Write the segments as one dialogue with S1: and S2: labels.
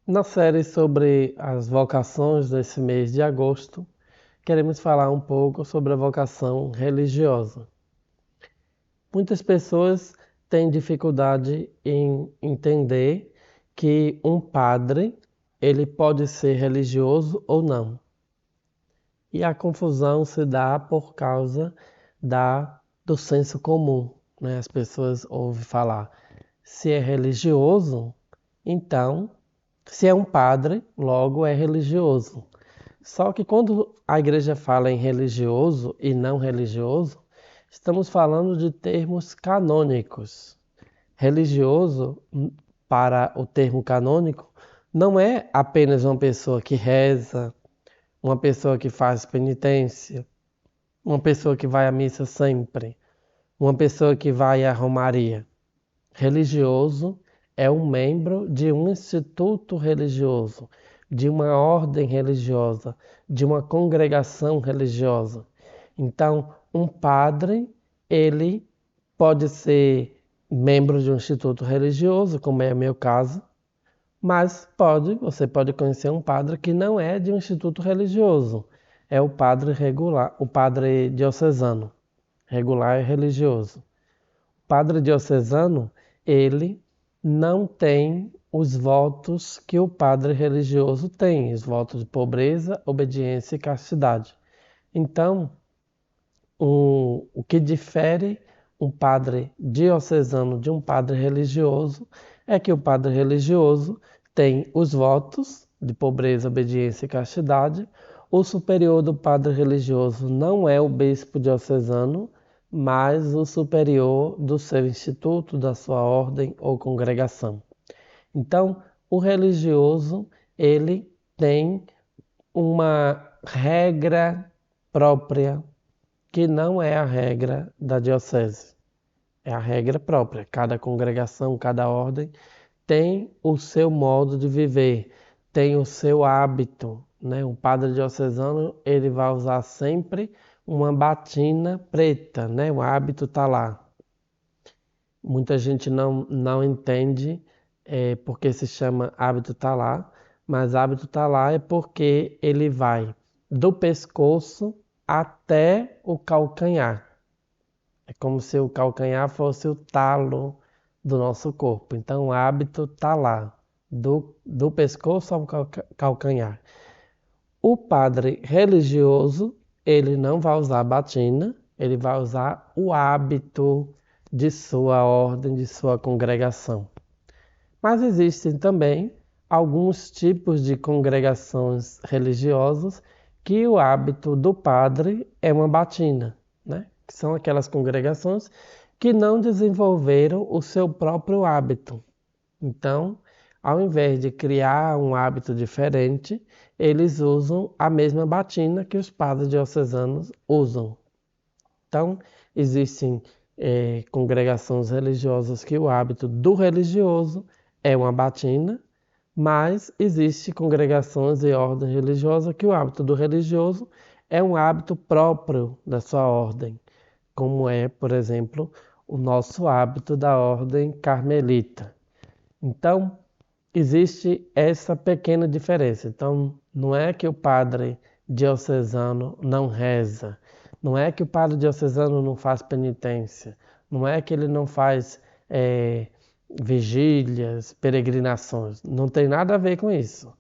S1: Na série sobre as vocações desse mês de agosto, queremos falar um pouco sobre a vocação religiosa. Muitas pessoas têm dificuldade em entender que um padre, ele pode ser religioso ou não. E a confusão se dá por causa do senso comum, né? As pessoas ouvem falar, se é religioso, então se é um padre, logo é religioso. Só que quando a igreja fala em religioso e não religioso, estamos falando de termos canônicos. Religioso, para o termo canônico, não é apenas uma pessoa que reza, uma pessoa que faz penitência, uma pessoa que vai à missa sempre, uma pessoa que vai à romaria. Religioso é um membro de um instituto religioso, de uma ordem religiosa, de uma congregação religiosa. Então, um padre, ele pode ser membro de um instituto religioso, como é o meu caso, mas você pode conhecer um padre que não é de um instituto religioso. É o padre regular, o padre diocesano. Regular e religioso. O padre diocesano, ele não tem os votos que o padre religioso tem, os votos de pobreza, obediência e castidade. Então, o que difere um padre diocesano de um padre religioso é que o padre religioso tem os votos de pobreza, obediência e castidade. O superior do padre religioso não é o bispo diocesano, mas o superior do seu instituto, da sua ordem ou congregação. Então, o religioso, ele tem uma regra própria que não é a regra da diocese. É a regra própria. Cada congregação, cada ordem tem o seu modo de viver, tem o seu hábito, né? O padre diocesano, ele vai usar sempre uma batina preta, né? O hábito está lá. Muita gente não entende porque se chama hábito tá lá, mas hábito tá lá é porque ele vai do pescoço até o calcanhar. É como se o calcanhar fosse o talo do nosso corpo. Então o hábito tá lá, do pescoço ao calcanhar. O padre religioso, ele não vai usar batina, ele vai usar o hábito de sua ordem, de sua congregação. Mas existem também alguns tipos de congregações religiosas que o hábito do padre é uma batina, né? Que são aquelas congregações que não desenvolveram o seu próprio hábito. Então, ao invés de criar um hábito diferente, eles usam a mesma batina que os padres diocesanos usam. Então, existem congregações religiosas que o hábito do religioso é uma batina, mas existe congregações e ordens religiosas que o hábito do religioso é um hábito próprio da sua ordem, como é, por exemplo, o nosso hábito da ordem carmelita. Então, existe essa pequena diferença. Então, não é que o padre diocesano não reza, não é que o padre diocesano não faz penitência, não é que ele não faz vigílias, peregrinações. Não tem nada a ver com isso.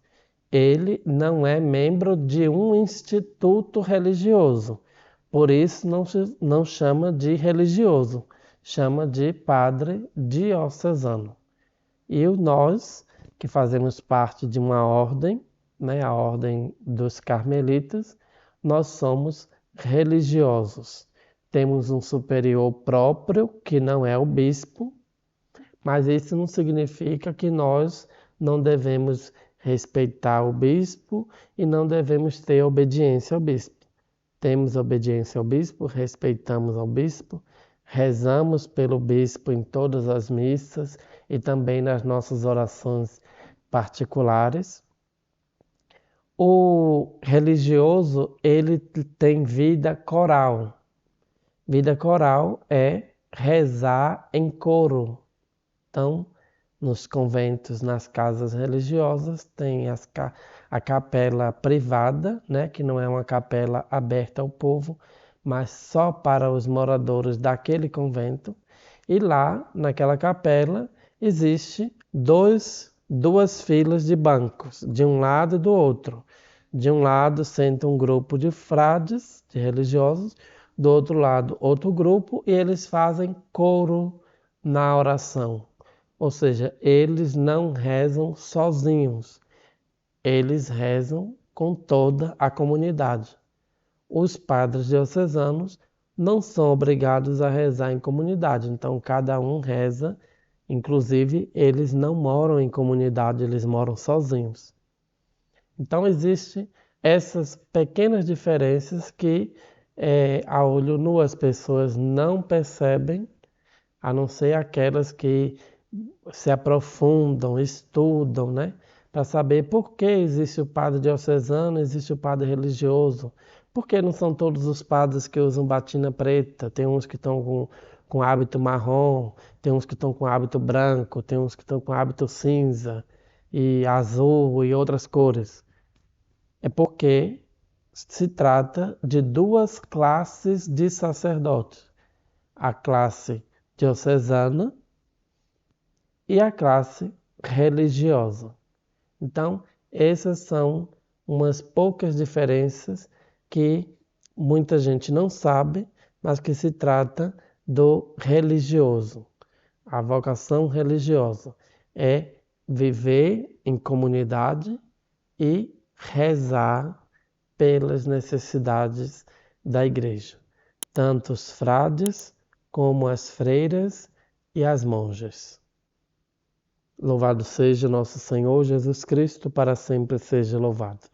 S1: Ele não é membro de um instituto religioso. Por isso não chama de religioso, chama de padre diocesano. E nós, que fazemos parte de uma ordem, né, a ordem dos carmelitas, nós somos religiosos. Temos um superior próprio, que não é o bispo, mas isso não significa que nós não devemos respeitar o bispo e não devemos ter obediência ao bispo. Temos obediência ao bispo, respeitamos ao bispo, rezamos pelo bispo em todas as missas e também nas nossas orações particulares. O religioso, ele tem vida coral. Vida coral é rezar em coro. Então, nos conventos, nas casas religiosas, tem a capela privada, né, que não é uma capela aberta ao povo, mas só para os moradores daquele convento. E lá, naquela capela, existe duas filas de bancos, de um lado e do outro. De um lado senta um grupo de frades, de religiosos, do outro lado outro grupo, e eles fazem coro na oração. Ou seja, eles não rezam sozinhos, eles rezam com toda a comunidade. Os padres diocesanos não são obrigados a rezar em comunidade, então cada um reza, inclusive eles não moram em comunidade, eles moram sozinhos. Então existem essas pequenas diferenças que a olho nu as pessoas não percebem, a não ser aquelas que se aprofundam, estudam, né? Para saber por que existe o padre diocesano, existe o padre religioso. Por que não são todos os padres que usam batina preta? Tem uns que estão com hábito marrom, tem uns que estão com hábito branco, tem uns que estão com hábito cinza e azul e outras cores. É porque se trata de duas classes de sacerdotes. A classe diocesana e a classe religiosa. Então, essas são umas poucas diferenças que muita gente não sabe, mas que se trata do religioso. A vocação religiosa é viver em comunidade e rezar pelas necessidades da igreja, tanto os frades como as freiras e as monjas. Louvado seja nosso Senhor Jesus Cristo, para sempre seja louvado.